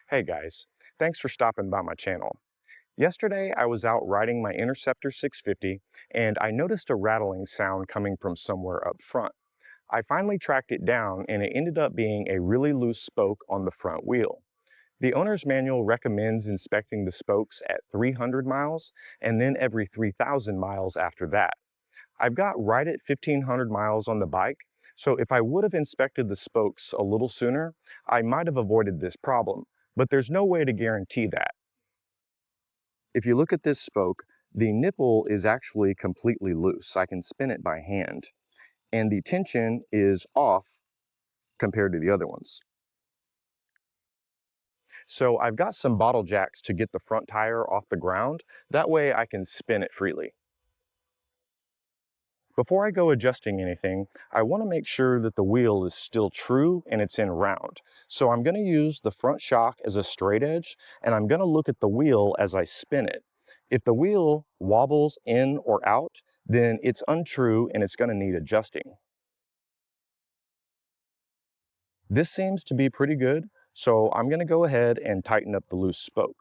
Hey guys, thanks for stopping by my channel. Yesterday I was out riding my Interceptor 650 and I noticed a rattling sound coming from somewhere up front. I finally tracked it down and it ended up being a really loose spoke on the front wheel. The owner's manual recommends inspecting the spokes at 300 miles and then every 3,000 miles after that. I've got right at 1,500 miles on the bike, so if I would have inspected the spokes a little sooner, I might have avoided this problem, but there's no way to guarantee that. If you look at this spoke, the nipple is actually completely loose. I can spin it by hand, and the tension is off compared to the other ones. So I've got some bottle jacks to get the front tire off the ground. That way I can spin it freely. Before I go adjusting anything, I want to make sure that the wheel is still true and it's in round. So I'm going to use the front shock as a straight edge, and I'm going to look at the wheel as I spin it. If the wheel wobbles in or out, then it's untrue and it's going to need adjusting. This seems to be pretty good, so I'm going to go ahead and tighten up the loose spoke.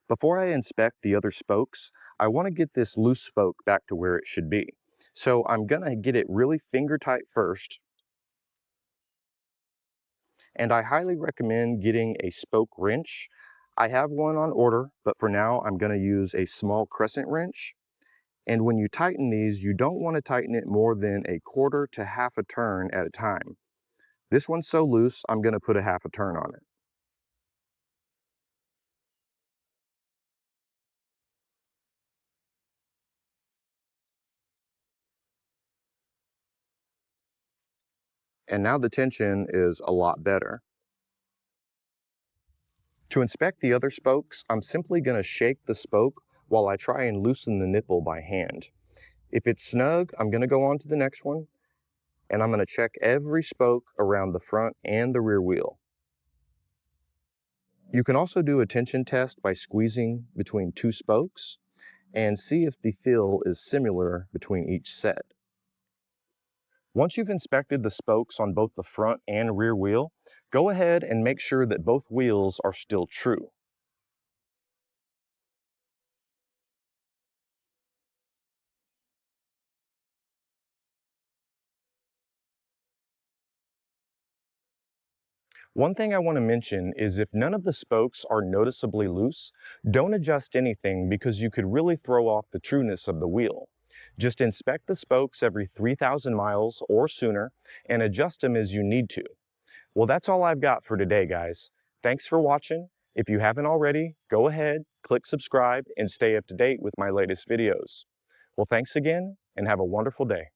Before I inspect the other spokes, I want to get this loose spoke back to where it should be. So I'm going to get it really finger tight first, and I highly recommend getting a spoke wrench. I have one on order, but for now I'm going to use a small crescent wrench. And when you tighten these, you don't want to tighten it more than a quarter to half a turn at a time. This one's so loose, I'm going to put a half a turn on it. And now the tension is a lot better. To inspect the other spokes, I'm simply going to shake the spoke while I try and loosen the nipple by hand. If it's snug, I'm going to go on to the next one, and I'm going to check every spoke around the front and the rear wheel. You can also do a tension test by squeezing between two spokes and see if the feel is similar between each set. Once you've inspected the spokes on both the front and rear wheel, go ahead and make sure that both wheels are still true. One thing I want to mention is if none of the spokes are noticeably loose, don't adjust anything because you could really throw off the trueness of the wheel. Just inspect the spokes every 3,000 miles or sooner and adjust them as you need to. Well, that's all I've got for today, guys. Thanks for watching. If you haven't already, go ahead, click subscribe, and stay up to date with my latest videos. Well, thanks again, and have a wonderful day.